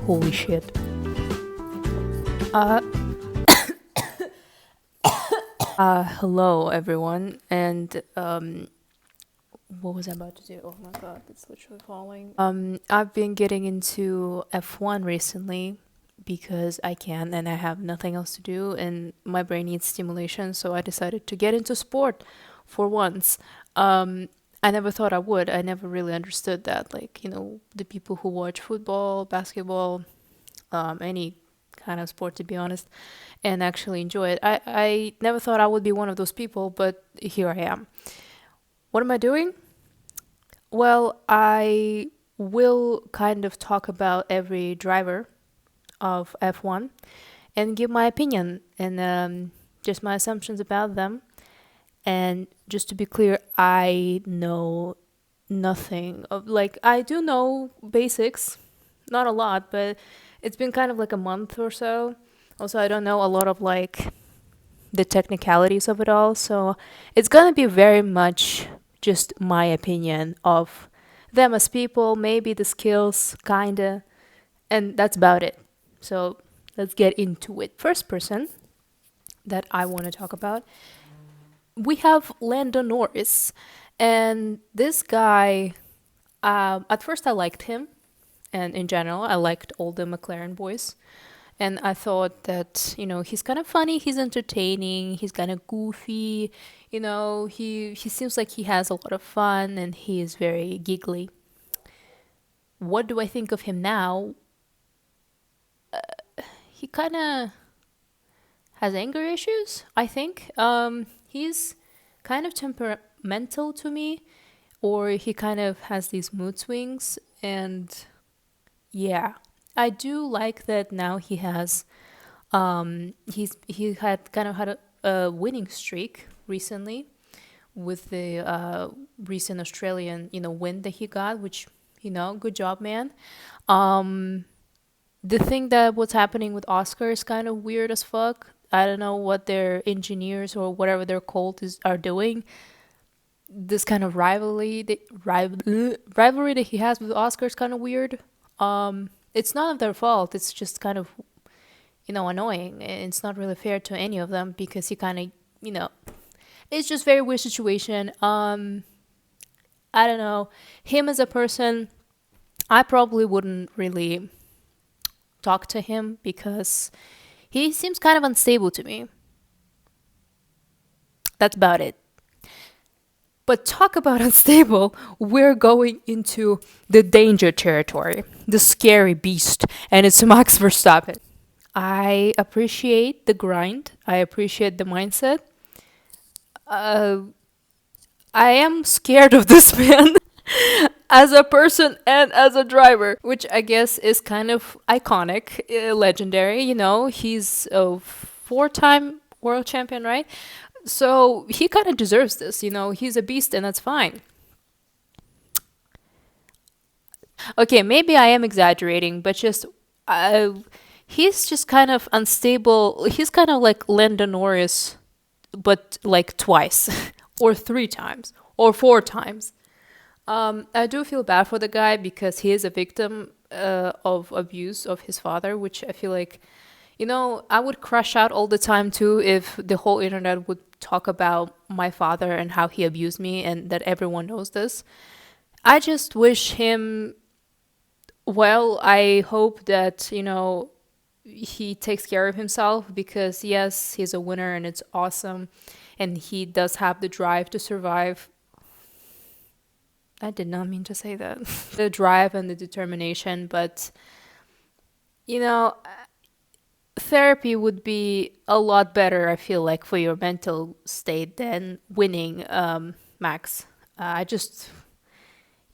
Holy shit. Uh, Hello everyone, and what was I about to do? Oh my god, it's literally falling. I've been getting into F1 recently because I can and I have nothing else to do, and my brain needs stimulation, so I decided to get into sport for once. I never thought I would. I never really understood that. Like, the people who watch football, basketball, any kind of sport, to be honest, and actually enjoy it. I never thought I would be one of those people, but here I am. What am I doing? Well, I will kind of talk about every driver of F1 and give my opinion and just my assumptions about them. And just to be clear, I know nothing of, like, I do know basics, not a lot, but it's been kind of like a month or so. Also, I don't know a lot of like the technicalities of it all, so it's gonna be very much just my opinion of them as people, maybe the skills, kinda, and that's about it. So let's get into it. First person that I want to talk about, we have Lando Norris, and this guy. At first, I liked him, and in general, I liked all the McLaren boys. And I thought that, he's kind of funny, he's entertaining, he's kind of goofy, he seems like he has a lot of fun and he is very giggly. What do I think of him now? He kind of has anger issues, I think. He's kind of temperamental to me, or he kind of has these mood swings, and yeah, I do like that now he has he had kind of had a winning streak recently with the recent Australian, win that he got, which, good job, man. Um the thing that what's happening with Oscar is kind of weird as fuck. I don't know what their engineers or whatever they're called are doing. This kind of rivalry that he has with Oscar is kind of weird. It's none of their fault. It's just kind of, annoying. It's not really fair to any of them because he kind of, it's just very weird situation. I don't know. Him as a person, I probably wouldn't really talk to him because he seems kind of unstable to me. That's about it. But talk about unstable, we're going into the danger territory, the scary beast, and it's Max Verstappen. I appreciate the grind. I appreciate the mindset. Uh, I am scared of this man as a person and as a driver, which I guess is kind of iconic, legendary. He's a four-time world champion, right? So he kind of deserves this. He's a beast, and that's fine. Okay, maybe I am exaggerating, but just uh, he's just kind of unstable. He's kind of like Lando Norris, but like twice, or three times, or four times. I do feel bad for the guy because he is a victim of abuse of his father, which I feel like, I would crash out all the time too if the whole internet would talk about my father and how he abused me and that everyone knows this. I just wish him well. I hope that, he takes care of himself because, yes, he's a winner and it's awesome. And he does have the drive to survive. I did not mean to say that. The drive and the determination, but, you know, therapy would be a lot better, I feel like, for your mental state than winning, Max. I just,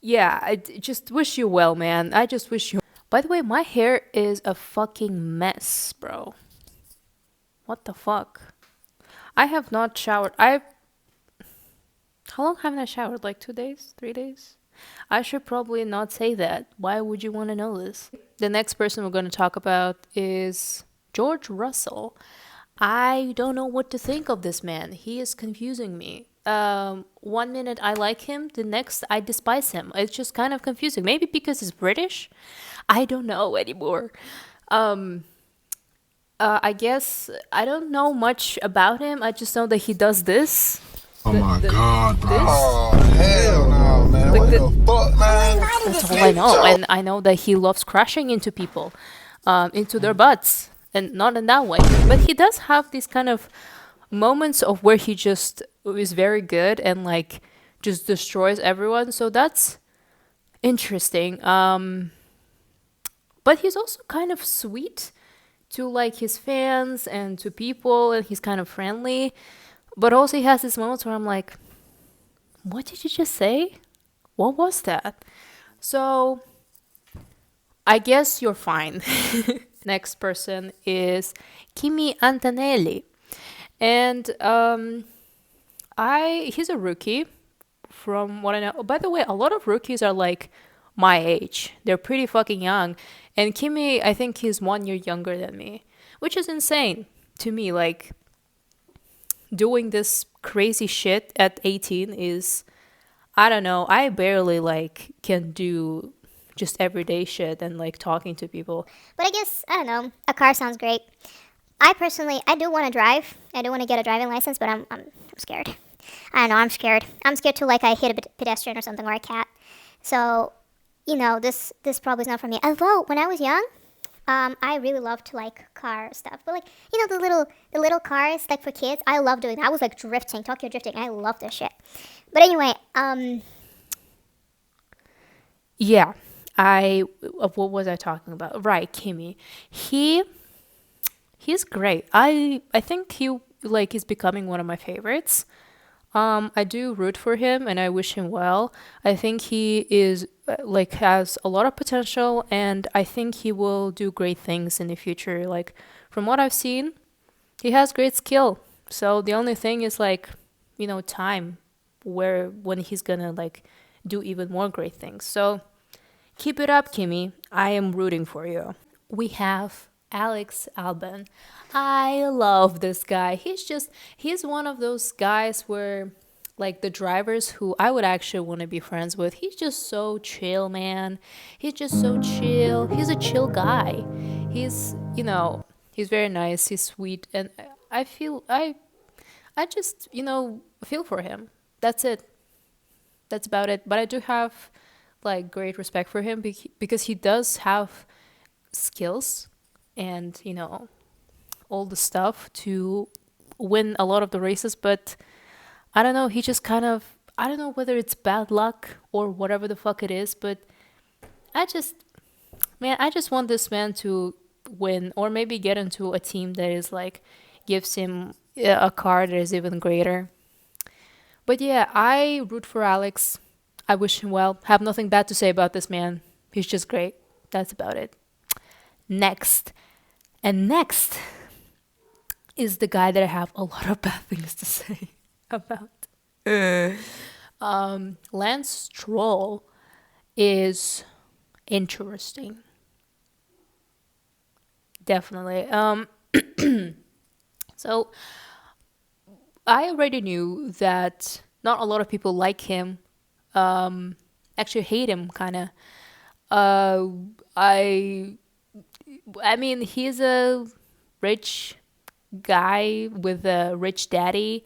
yeah, just wish you well, man. I just wish you. By the way, my hair is a fucking mess, bro. What the fuck? I have not showered. How long haven't I showered? Like 2 days? 3 days? I should probably not say that. Why would you want to know this? The next person we're going to talk about is George Russell. I don't know what to think of this man. He is confusing me. 1 minute I like him, the next I despise him. It's just kind of confusing. Maybe because he's British. I don't know anymore. Um, I guess I don't know much about him. I just know that he does this. Oh my The god, bro. this Oh, hell no, man. like What the the fuck, man? that's all I know. And I know that he loves crashing into people, into their butts, and not in that way. But he does have these kind of moments of where he just is very good and like just destroys everyone. So that's interesting. But he's also kind of sweet to like his fans and to people, and he's kind of friendly. But also he has these moments where I'm like, what did you just say? What was that? So I guess you're fine. Next person is Kimi Antonelli. And I he's a rookie from what I know. Oh, by the way, a lot of rookies are like my age. They're pretty fucking young. And Kimi, I think he's 1 year younger than me, which is insane to me. Like doing this crazy shit at 18 is, I don't know, I barely like can do just everyday shit and like talking to people. But I guess, I don't know, a car sounds great. I personally, I do want to drive. I do want to get a driving license, but I'm scared. I don't know, I'm scared. I'm scared to like I hit a pedestrian or something or a cat. So, this probably is not for me. Although when I was young, I really loved to like car stuff. But like, the little cars like for kids, I love doing that. I was like drifting, Tokyo drifting. I love this shit. But anyway, Yeah, what was I talking about? Right, Kimi. He he's great. I think he like is becoming one of my favorites. I do root for him and I wish him well. I think he is like has a lot of potential, and I think he will do great things in the future. Like from what I've seen, he has great skill. So the only thing is like, time where when he's gonna like do even more great things. So keep it up, Kimmy. I am rooting for you. We have Alex Alban. I love this guy. He's one of those guys where like the drivers who I would actually want to be friends with. He's just so chill, man. He's just so chill. He's a chill guy. He's very nice, he's sweet, and I just, feel for him. That's it. That's about it. But I do have like great respect for him because he does have skills and all the stuff to win a lot of the races. But I don't know, he just kind of, I don't know whether it's bad luck or whatever the fuck it is, but I just, man, I just want this man to win or maybe get into a team that is like gives him a car that is even greater. But yeah, I root for Alex. I wish him well. Have nothing bad to say about this man. He's just great. That's about it. Next. And next is the guy that I have a lot of bad things to say about. Lance Stroll is interesting. Definitely. So I already knew that not a lot of people like him. Actually hate him kind of. Uh, I I mean he's a rich guy with a rich daddy,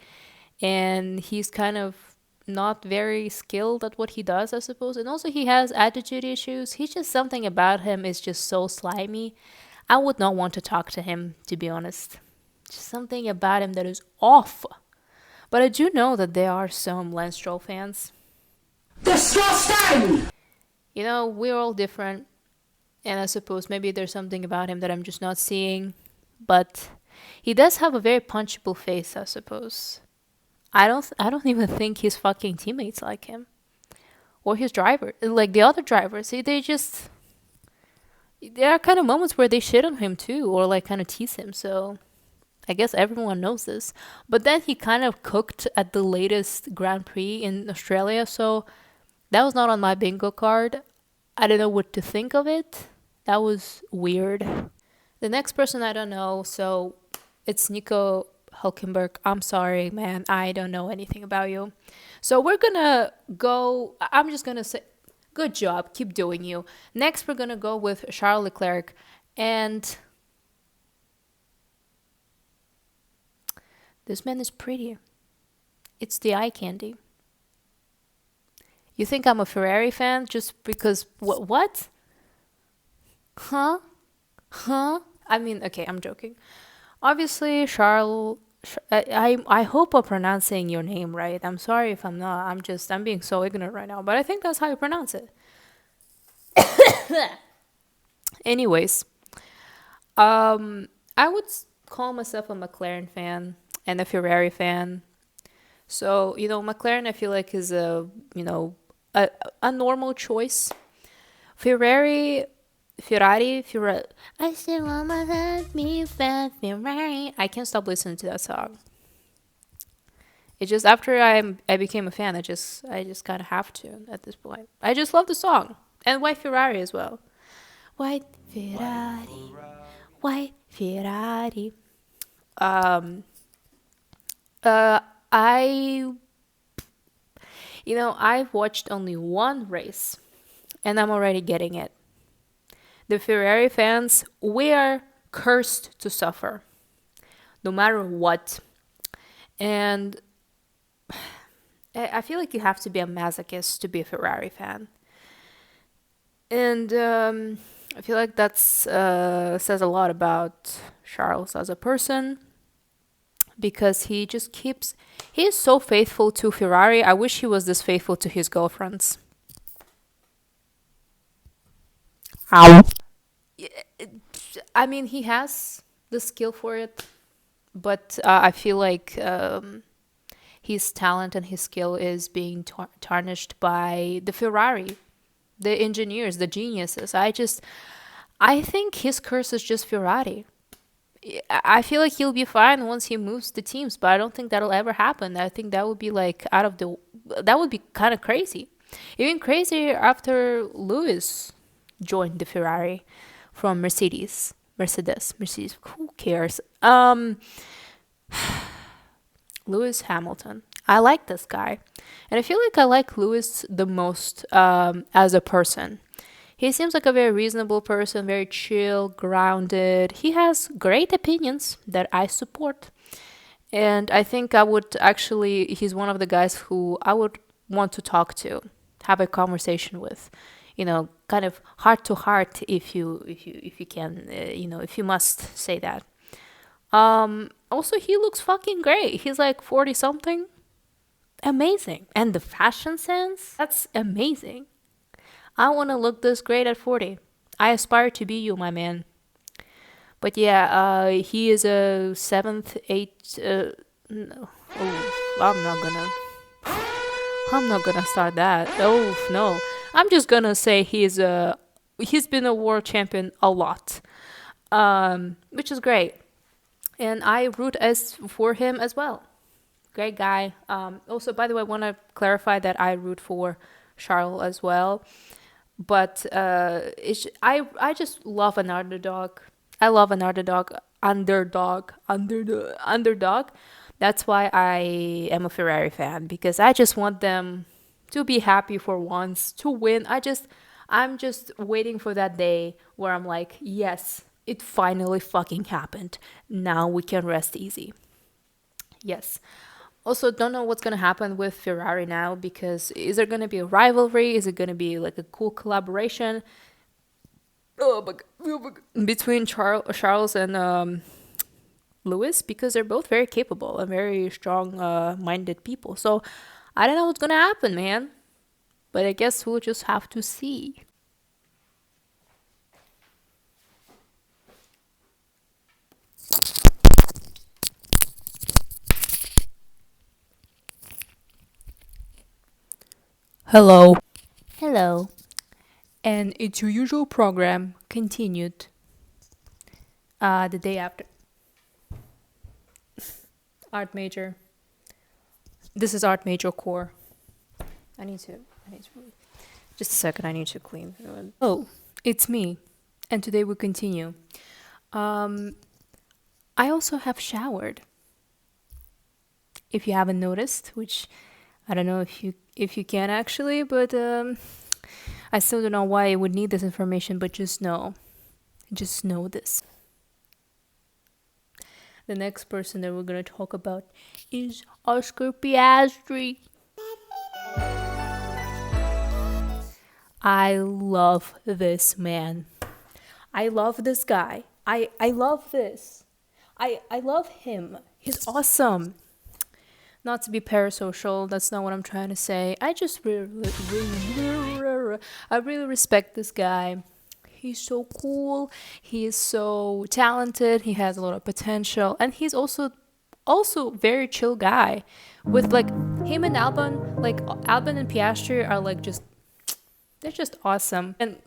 and he's kind of not very skilled at what he does, I suppose. And also he has attitude issues. He's just something about him is just so slimy. I would not want to talk to him, to be honest. Just something about him that is off. But I do know that there are some Lance Stroll fans. Disgusting! We're all different, and I suppose maybe there's something about him that I'm just not seeing. But he does have a very punchable face, I suppose. I don't even think his fucking teammates like him. Or his driver. Like the other drivers. There are kind of moments where they shit on him too, or like kind of tease him, so I guess everyone knows this. But then he kind of cooked at the latest Grand Prix in Australia, so that was not on my bingo card. I don't know what to think of it. That was weird. The next person I don't know, so it's Nico Hulkenberg. I'm sorry, man. I don't know anything about you. So we're gonna go. I'm just gonna say Good job. Keep doing you. Next, we're gonna go with Charles Leclerc, and this man is pretty. It's the eye candy. You think I'm a Ferrari fan just because what? What? Huh? Huh? I mean, okay, I'm joking. Obviously, Charles. I hope I'm pronouncing your name right. I'm sorry if I'm not. I'm being so ignorant right now, but I think that's how you pronounce it. Anyways, I would call myself a McLaren fan and a Ferrari fan. So, McLaren I feel like is a, a normal choice. Ferrari, Ferrari. I still want my love, me, Ferrari. I can't stop listening to that song. It just after I became a fan, I just kind of have to at this point. I just love the song and White Ferrari as well. White Ferrari, White Ferrari. Um, I I've watched only one race, and I'm already getting it. The Ferrari fans, we are cursed to suffer, no matter what. And I feel like you have to be a masochist to be a Ferrari fan. And I feel like that's says a lot about Charles as a person because he is so faithful to Ferrari. I wish he was this faithful to his girlfriends. Ow. I mean, he has the skill for it, but I feel like his talent and his skill is being tarnished by the Ferrari, the engineers, the geniuses. I think his curse is just Ferrari. I feel like he'll be fine once he moves the teams, but I don't think that'll ever happen. I think that would be like that would be kind of crazy. Even crazier after Lewis joined the Ferrari from Mercedes. Mercedes. Who cares? Lewis Hamilton. I like this guy. And I feel like I like Lewis the most as a person. He seems like a very reasonable person, very chill, grounded. He has great opinions that I support. And I think he's one of the guys who I would want to talk to, have a conversation with, kind of heart to heart if you can, if you must say that. Also, he looks fucking great. He's like 40 something. Amazing. And the fashion sense, that's amazing. I want to look this great at 40. I aspire to be you, my man. But yeah, he is a seventh, eighth. No. Oh, I'm not gonna start that. Oh no, I'm just gonna say he's been a world champion a lot, which is great, and I root as for him as well. Great guy. Also, by the way, I want to clarify that I root for Charles as well. But I just love an underdog. I love an underdog. That's why I am a Ferrari fan because I just want them to be happy for once, to win. I'm just waiting for that day where I'm like, yes, it finally fucking happened. Now we can rest easy. Yes. Also, don't know what's gonna happen with Ferrari now because is there gonna be a rivalry? Is it gonna be like a cool collaboration? Between Charles and Lewis because they're both very capable and very strong-minded people. So I don't know what's gonna happen, man. But I guess we'll just have to see. Hello. Hello. And it's your usual program continued the day after. Art major. This is art major core. I need to just a second, I need to clean. Oh, it's me. And today we continue. I also have showered. If you haven't noticed, which I don't know if you can actually, but I still don't know why I would need this information, but just know this. The next person that we're gonna talk about is Oscar Piastri. I love this man. I love this guy. I love this. I love him. He's awesome. Not to be parasocial, that's not what I'm trying to say. I just I really respect this guy. He's so cool. He is so talented. He has a lot of potential, and he's also very chill guy. With like him and Albon, like Albon and Piastri are like just they're just awesome. And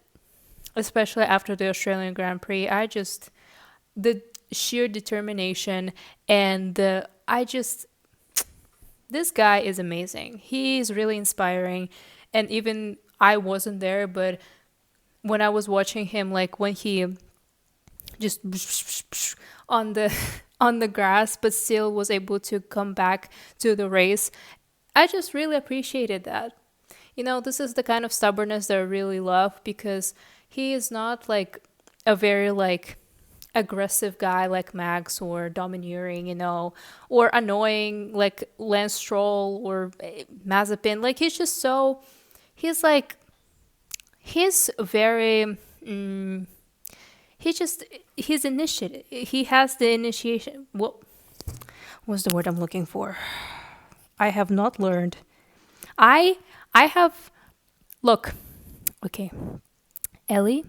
especially after the Australian Grand Prix, the sheer determination and the I just this guy is amazing. He's really inspiring. And even I wasn't there, but when I was watching him, like when he just on the on the grass, but still was able to come back to the race, I just really appreciated that. This is the kind of stubbornness that I really love, because he is not like a very like aggressive guy like Max, or domineering, or annoying like Lance Stroll or Mazepin. Like he's like he's very he's initiative. He has the initiation. What's the word I'm looking for? I have not learned. I have look. Okay. Ellie,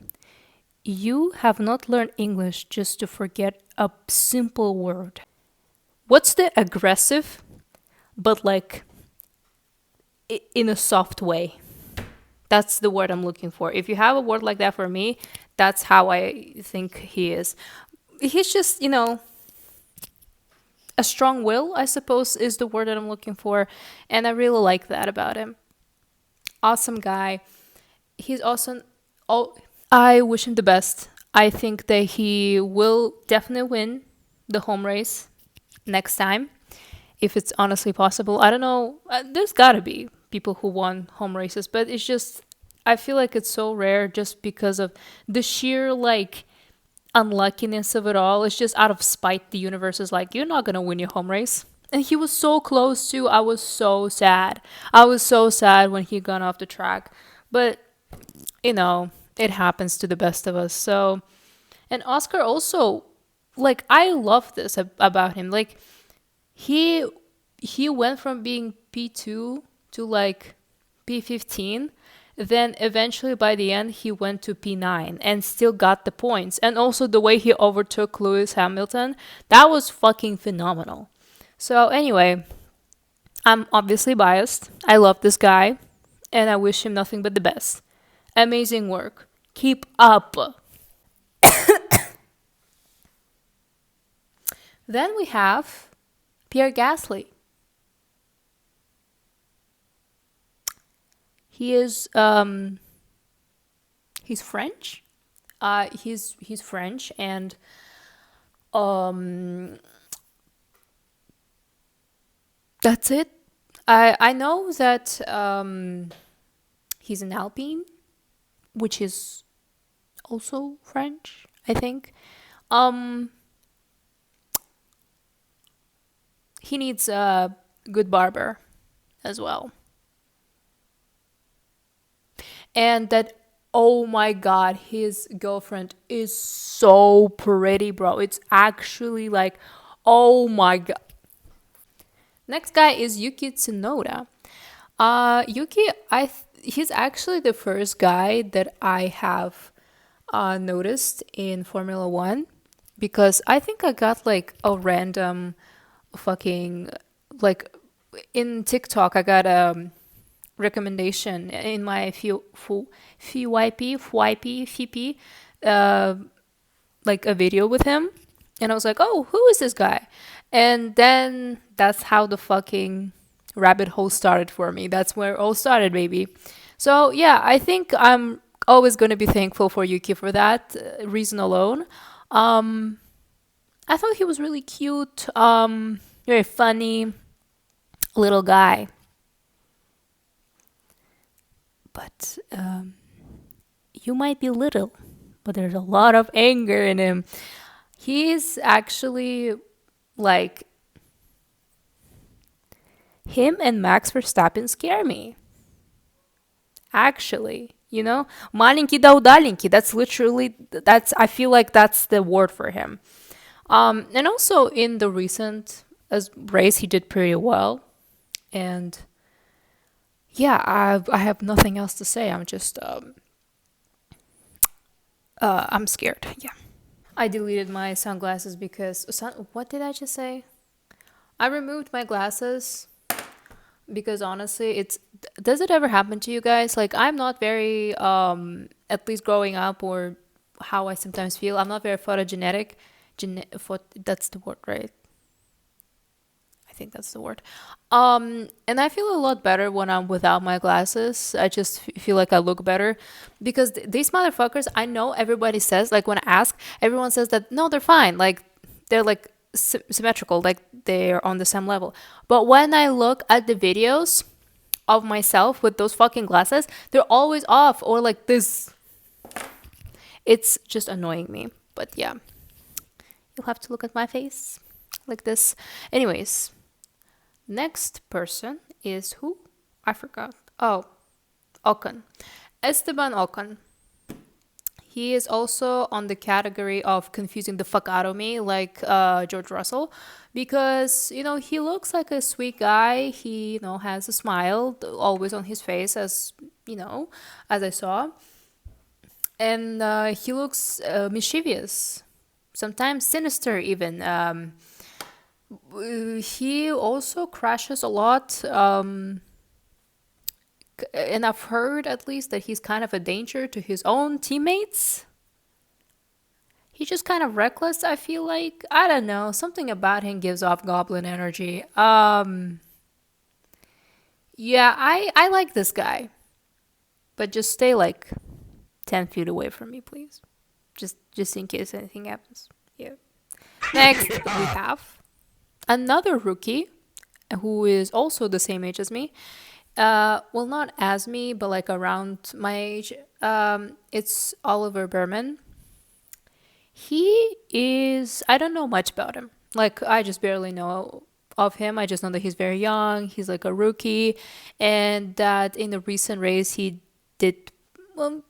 you have not learned English just to forget a simple word. What's the aggressive, but like in a soft way? That's the word I'm looking for. If you have a word like that for me, that's how I think he is. He's just, a strong will, I suppose, is the word that I'm looking for. And I really like that about him. Awesome guy. He's awesome. Oh, I wish him the best. I think that he will definitely win the home race next time, if it's honestly possible. I don't know. There's gotta be people who won home races, but it's just, I feel like it's so rare just because of the sheer like unluckiness of it all. It's just out of spite. The universe is like, you're not gonna win your home race. And he was so close to. I was so sad. I was so sad when he got off the track. But, it happens to the best of us. So, and Oscar also, like, I love this about him. Like, he went from being P2 to like P15. Then eventually by the end he went to P9 and still got the points. And also the way he overtook Lewis Hamilton, that was fucking phenomenal. So anyway, I'm obviously biased. I love this guy and I wish him nothing but the best. Amazing work. Keep up. Then we have Pierre Gasly. He is he's French. He's French, and that's it. I know that he's an Alpine, which is also French, I think. He needs a good barber as well. And that, oh my god, his girlfriend is so pretty, bro. It's actually like, oh my god. Next guy is Yuki Tsunoda. Yuki, he's actually the first guy that I have noticed in Formula One, because I think I got like a random fucking, like, in TikTok I got a recommendation in my FYP, like a video with him, and I was like, oh, who is this guy? And then that's how the fucking rabbit hole started for me. That's where it all started, baby. So yeah, I think I'm always going to be thankful for Yuki for that reason alone. I thought he was really cute, very funny little guy. But you might be little, but there's a lot of anger in him. He's actually like him and Max Verstappen scare me. Actually, маленький да удаленький. That's literally I feel like that's the word for him. And also in the recent race, he did pretty well. And yeah, I have nothing else to say. I'm just I'm scared. Yeah. I deleted my sunglasses because what did I just say? I removed my glasses because honestly, it's does it ever happen to you guys? Like I'm not very at least growing up or how I sometimes feel, I'm not very photogenic. That's the word, right? I think that's the word. And I feel a lot better when I'm without my glasses. I just feel like I look better because these motherfuckers, I know everybody says, like when I ask, everyone says that no, they're fine. Like they're like symmetrical, like they're on the same level. But when I look at the videos of myself with those fucking glasses, they're always off or like this. It's just annoying me. But yeah, you'll have to look at my face like this. Anyways, next person is who? I forgot. Oh, Ocon. Esteban Ocon. He is also on the category of confusing the fuck out of me, like George Russell, because he looks like a sweet guy. He has a smile always on his face, as I saw, and he looks mischievous, sometimes sinister even. He also crashes a lot. And I've heard at least that he's kind of a danger to his own teammates. He's just kind of reckless, I feel like. I don't know. Something about him gives off goblin energy. Yeah, I like this guy. But just stay like 10 feet away from me, please. Just in case anything happens. Yeah. Next, we have another rookie who is also the same age as me. Well, not as me, but like around my age. It's Oliver Berman. He is, I don't know much about him. Like, I just barely know of him. I just know that he's very young. He's like a rookie. And that in the recent race, he did, well,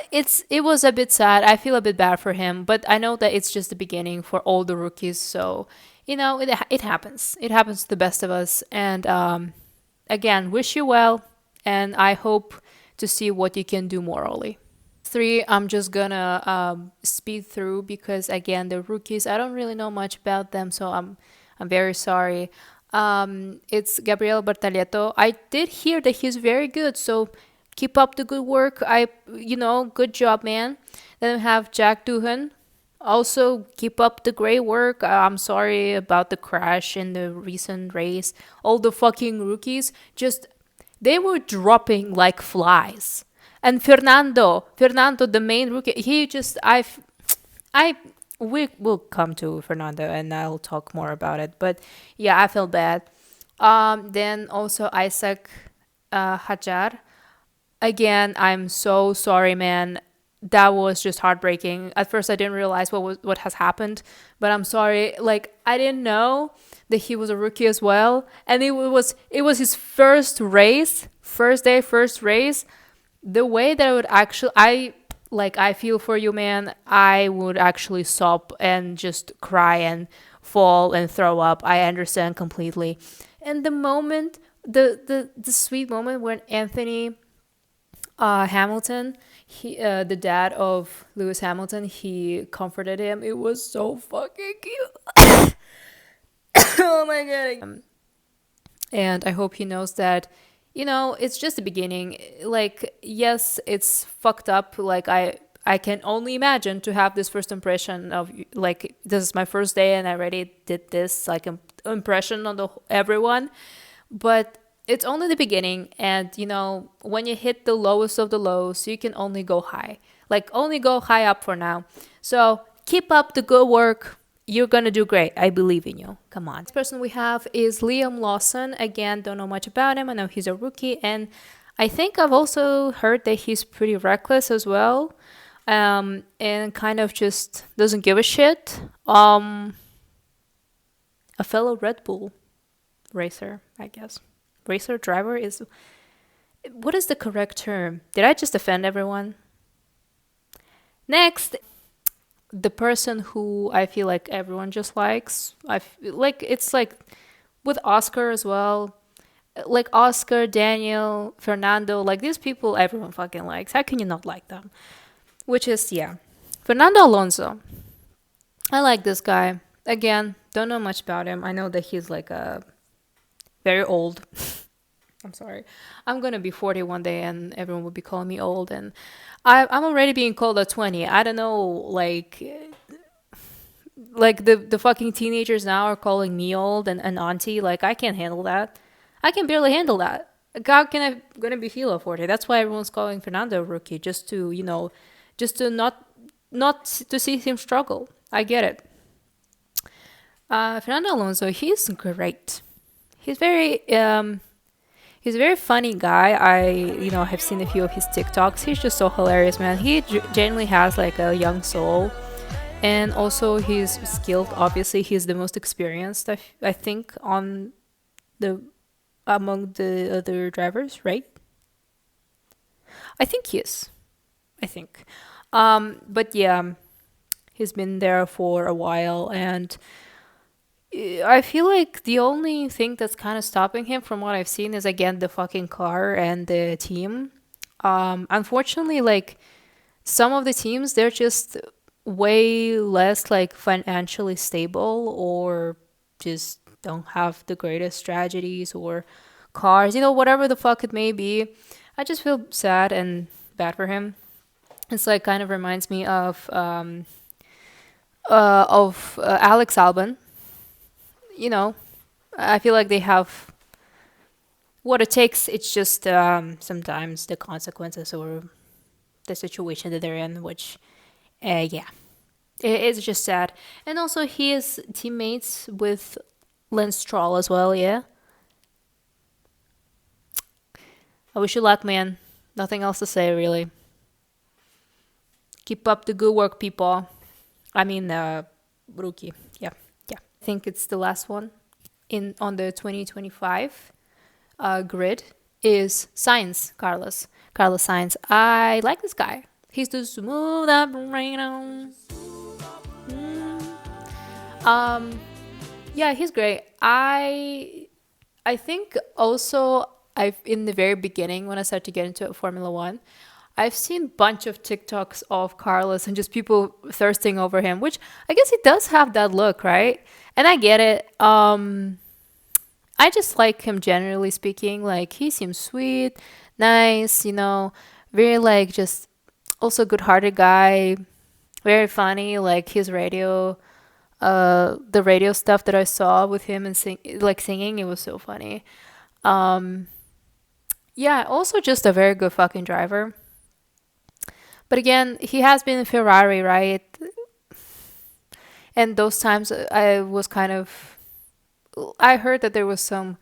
it was a bit sad. I feel a bit bad for him, but I know that it's just the beginning for all the rookies. So, it happens. It happens to the best of us. And, again, wish you well, and I hope to see what you can do morally. Three, I'm just gonna speed through because again, the rookies, I don't really know much about them, so I'm very sorry. It's Gabriel Bertaglietto. I did hear that he's very good, so keep up the good work. Good job, man. Then we have Jack Doohan. Also, keep up the great work. I'm sorry about the crash in the recent race. All the fucking rookies they were dropping like flies. And Fernando, the main rookie, we will come to Fernando and I'll talk more about it. But yeah, I felt bad. Then also Isaac Hajar. Again, I'm so sorry, man. That was just heartbreaking. At first, I didn't realize what has happened, but I'm sorry. Like I didn't know that he was a rookie as well, and it was his first race, first day, first race. The way that I would actually, I feel for you, man. I would actually sob and just cry and fall and throw up. I understand completely. And the moment, the sweet moment when Anthony Hamilton, the dad of Lewis Hamilton, he comforted him. It was so fucking cute. Oh my god. And I hope he knows that, it's just the beginning. Like, yes, it's fucked up. Like, I can only imagine to have this first impression of, like, this is my first day and I already did this, like, impression on everyone. But it's only the beginning, and when you hit the lowest of the lows, you can only go high, like only go high up for now. So keep up the good work. You're gonna do great. I believe in you. Come on. Next person we have is Liam Lawson. Again, don't know much about him. I know he's a rookie, and I think I've also heard that he's pretty reckless as well, and kind of just doesn't give a shit. A fellow Red Bull racer, I guess. Racer driver is. What is the correct term? Did I just offend everyone? Next, the person who I feel like everyone just likes. Like it's like with Oscar as well. Like Oscar, Daniel, Fernando, like these people everyone fucking likes. How can you not like them? Which is, yeah. Fernando Alonso. I like this guy. Again, don't know much about him. I know that he's like a very old. I'm sorry. I'm gonna be 40 one day, and everyone will be calling me old. And I'm already being called a 20. I don't know, like the fucking teenagers now are calling me old and an auntie. Like I can't handle that. I can barely handle that. How can I gonna be feel at 40? That's why everyone's calling Fernando a rookie, just to just to not to see him struggle. I get it. Fernando Alonso, he's great. He's very he's a very funny guy. I have seen a few of his TikToks. He's just so hilarious, man. He genuinely has like a young soul, and also he's skilled. Obviously, he's the most experienced. I think on the among the other drivers, right? I think he is. I think. But yeah, he's been there for a while, and I feel like the only thing that's kind of stopping him from what I've seen is again the fucking car and the team. Unfortunately, like some of the teams, they're just way less like financially stable, or just don't have the greatest strategies or cars, whatever the fuck it may be. I just feel sad and bad for him. It's like kind of reminds me of Alex Albon. You know, I feel like they have what it takes. It's just sometimes the consequences or the situation that they're in, which, yeah, it's just sad. And also, he is teammates with Lance Stroll as well. Yeah, I wish you luck, man. Nothing else to say, really. Keep up the good work, people. I mean, rookie. Yeah, yeah. I think it's the last one in on the 2025 grid is Sainz, Carlos Sainz. I like this guy. He's the smooth operator. Um, yeah, he's great. I think also I've in the very beginning when I started to get into Formula One, I've seen a bunch of TikToks of Carlos and just people thirsting over him, which I guess he does have that look, right? And I get it. I just like him generally speaking. Like he seems sweet, nice, very like just also good-hearted guy, very funny. Like his radio, the radio stuff that I saw with him and singing, it was so funny. Um, yeah, also just a very good fucking driver. But again, he has been in Ferrari, right? And those times I was kind of, I heard that there was some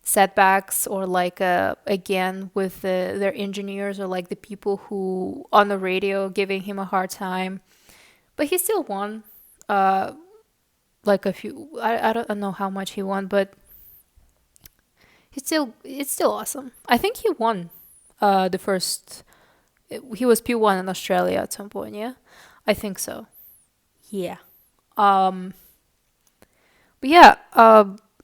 setbacks or like again with their engineers or like the people who on the radio giving him a hard time, but he still won like a few. I don't know how much he won, but it's still awesome. I think he won the first. He was P1 in Australia at some point. Yeah, I think so. Yeah. um but yeah,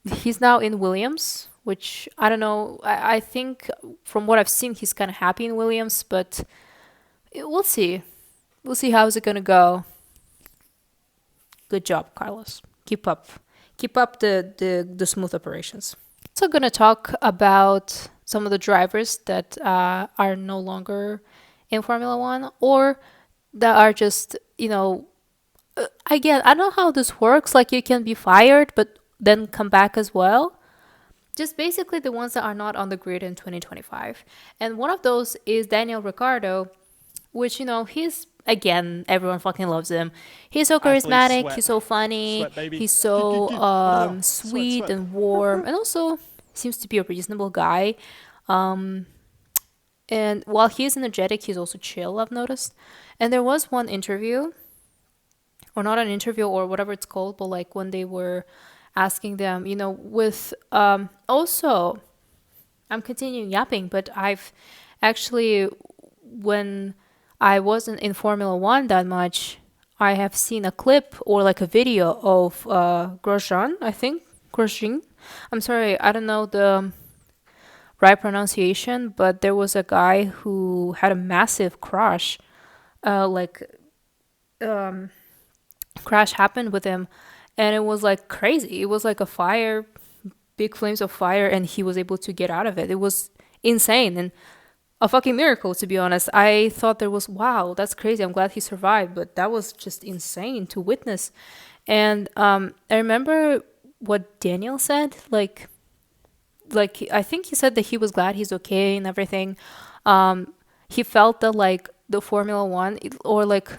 he's now in Williams, which I don't know. I think from what I've seen, he's kind of happy in Williams, but we'll see. We'll see how's it gonna go. Good job, Carlos. Keep up the smooth operations. Also gonna talk about some of the drivers that are no longer in Formula One, or that are just again, I don't know how this works. Like you can be fired, but then come back as well. Just basically the ones that are not on the grid in 2025. And one of those is Daniel Ricciardo, which, he's, again, everyone fucking loves him. He's so charismatic, he's so funny, he's so sweet and warm, and also seems to be a reasonable guy. Um, And while he's energetic, he's also chill, I've noticed. And there was one interview, or not an interview or whatever it's called, but like when they were asking them, with also, I'm continuing yapping, but I've actually, when I wasn't in Formula One that much, I have seen a clip or like a video of Grosjean, I think. Grosjean. I'm sorry, I don't know the right pronunciation, but there was a guy who had a massive crash, like crash happened with him, and it was like crazy. It was like a fire, big flames of fire, and he was able to get out of it. It was insane and a fucking miracle, to be honest. I thought there was, wow, that's crazy. I'm glad he survived, but that was just insane to witness. And I remember what Daniel said, like I think he said that he was glad he's okay and everything. He felt that like the Formula One or like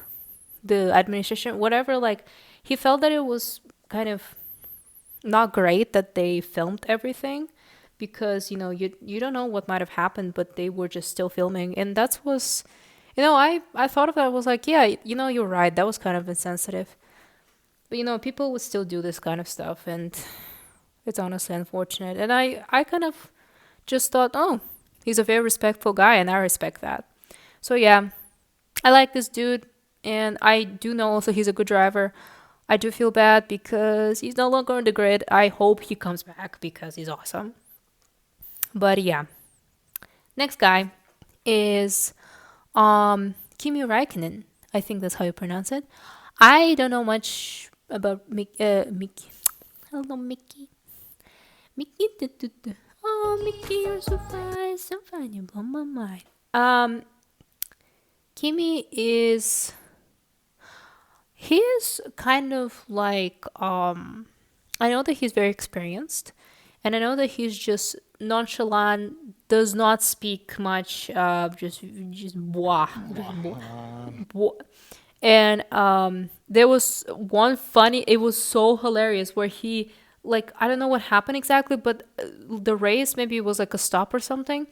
the administration, whatever, like he felt that it was kind of not great that they filmed everything because you don't know what might have happened, but they were just still filming, and that was, I thought of that. I was like, yeah, you're right. That was kind of insensitive, but people would still do this kind of stuff, and it's honestly unfortunate. And I kind of just thought, oh, he's a very respectful guy, and I respect that. So yeah, I like this dude, and I do know also he's a good driver. I do feel bad because he's no longer on the grid. I hope he comes back because he's awesome. But yeah, next guy is Kimi Räikkönen. I think that's how you pronounce it. I don't know much about Mickey. Hello, Mickey. Mickey. Oh, Mickey, you're so fine. So fine. You blow my mind. Kimi is. He is kind of like. I know that he's very experienced, and I know that he's just nonchalant, does not speak much, just blah, just blah, blah. And there was one funny, it was so hilarious where he, like, I don't know what happened exactly, but the race, maybe it was like a stop or something.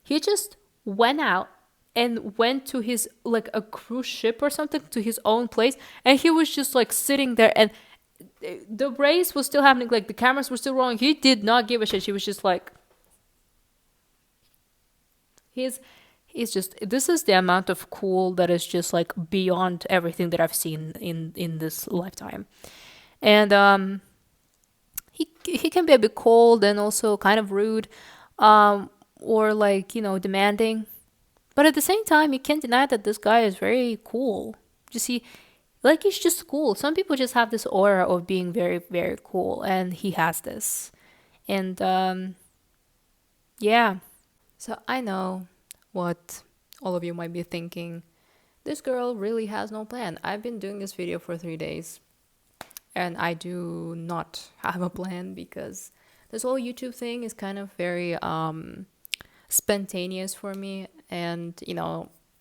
He just went out and went to his, like, a cruise ship or something, to his own place, and he was just like sitting there, and the race was still happening, like the cameras were still rolling. He did not give a shit. He was just like, he's just, this is the amount of cool that is just like beyond everything that I've seen in this lifetime. And he can be a bit cold and also kind of rude, or like demanding, but at the same time you can't deny that this guy is very cool. You see, like, he's just cool. Some people just have this aura of being very, very cool, and he has this. And yeah. So I know what all of you might be thinking. This girl really has no plan. I've been doing this video for 3 days, and I do not have a plan because this whole YouTube thing is kind of very spontaneous for me, and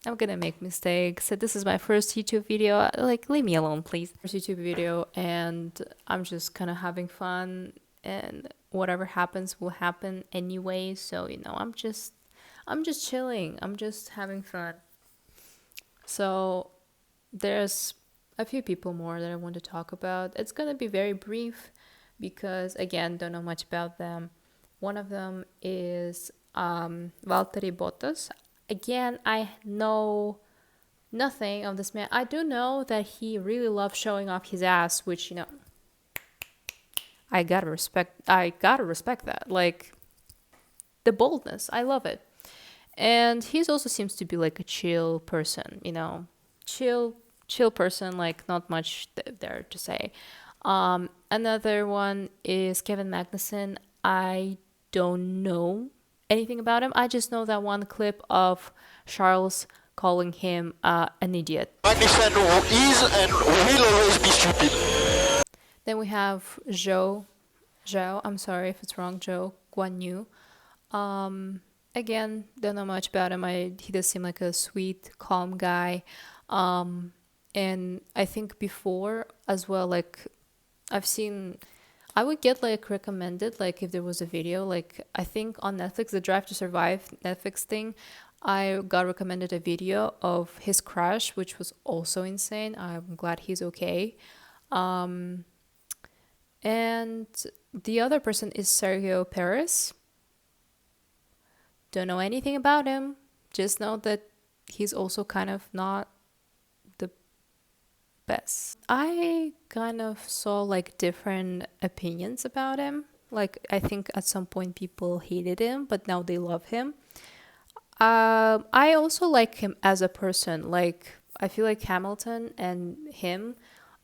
I'm gonna make mistakes. So this is my first YouTube video. Like, leave me alone, please. First YouTube video, and I'm just kind of having fun, and whatever happens will happen anyway. So I'm just chilling. I'm just having fun. So there's a few people more that I want to talk about. It's gonna be very brief because, again, don't know much about them. One of them is Valtteri Bottas. Again, I know nothing of this man. I do know that he really loves showing off his ass, which I gotta respect. I gotta respect that. Like, the boldness, I love it. And he also seems to be like a chill person. Chill person. Like, not much there to say. Another one is Kevin Magnussen. I don't know anything about him. I just know that one clip of Charles calling him an idiot. Magnussen is and will always be stupid. Then we have Zhou, I'm sorry if it's wrong, Zhou Guan Yu. Again, don't know much about him. He does seem like a sweet, calm guy. And I think before as well, like, I would get like recommended, like if there was a video, like I think on Netflix, the Drive to Survive Netflix thing, I got recommended a video of his crash, which was also insane. I'm glad he's okay. Um, and the other person is Sergio Perez. Don't know anything about him. Just know that he's also kind of not the best. I kind of saw like different opinions about him. Like, I think at some point people hated him, but now they love him. I also like him as a person. Like, I feel like Hamilton and him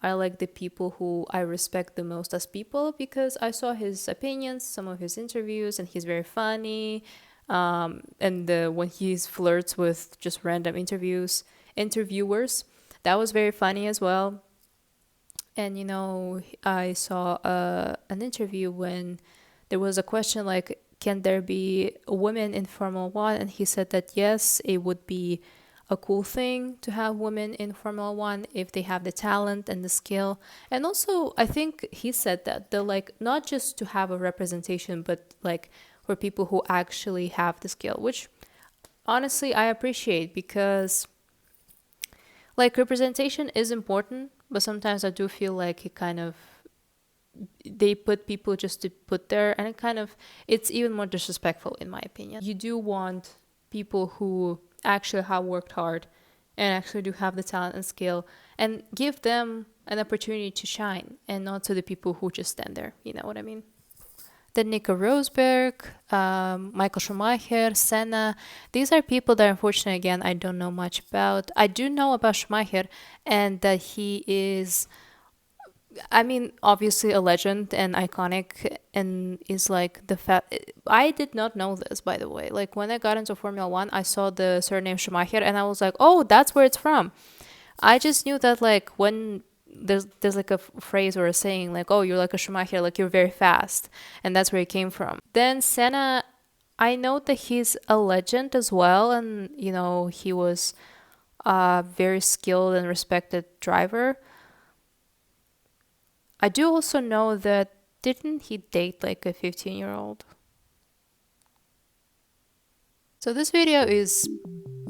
are like the people who I respect the most as people, because I saw his opinions, some of his interviews, and he's very funny. And when he flirts with just random interviewers, that was very funny as well. And I saw an interview when there was a question like, can there be women in Formula One? And he said that yes, it would be a cool thing to have women in Formula One if they have the talent and the skill. And also, I think he said that they're like, not just to have a representation, but like for people who actually have the skill, which honestly I appreciate, because like representation is important, but sometimes I do feel like it kind of, they put people just to put there, and it's even more disrespectful in my opinion. You do want people who actually have worked hard and actually do have the talent and skill, and give them an opportunity to shine, and not to the people who just stand there. You know what I mean? Then Nico Rosberg, Michael Schumacher, Senna. These are people that unfortunately, again, I don't know much about. I do know about Schumacher, and that he is, I mean, obviously a legend and iconic, and is like the I did not know this, by the way. Like, when I got into Formula One, I saw the surname Schumacher, and I was like, oh, that's where it's from. I just knew that like when there's like a phrase or a saying like, oh, you're like a Schumacher, like you're very fast, and that's where it came from. Then Senna, I know that he's a legend as well, and he was a very skilled and respected driver. I do also know that, didn't he date like a 15-year-old? So this video is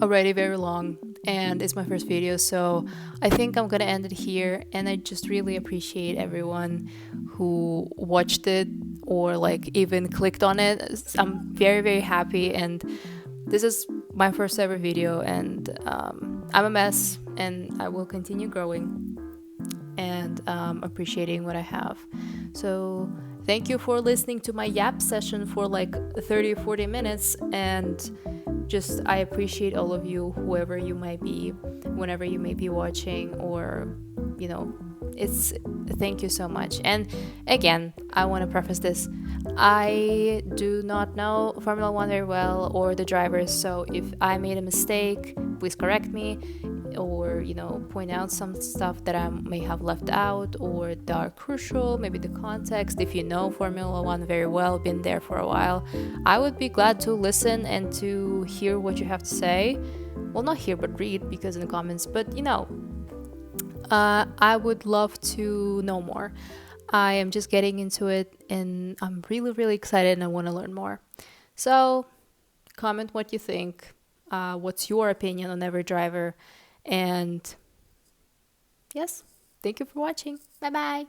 already very long, and it's my first video, so I think I'm gonna end it here. And I just really appreciate everyone who watched it or like even clicked on it. I'm very, very happy, and this is my first ever video, and I'm a mess, and I will continue growing and appreciating what I have. So thank you for listening to my yap session for like 30 or 40 minutes, and just I appreciate all of you, whoever you might be, whenever you may be watching, or it's thank you so much. And again, I want to preface this, I do not know Formula One very well or the drivers, so if I made a mistake, please correct me, or point out some stuff that I may have left out or that are crucial, maybe the context. If you know Formula One very well, been there for a while, I would be glad to listen and to hear what you have to say. Well, not hear, but read, because in the comments, but I would love to know more. I am just getting into it, and I'm really, really excited, and I want to learn more. So comment what you think. What's your opinion on every driver? And yes, thank you for watching. Bye bye.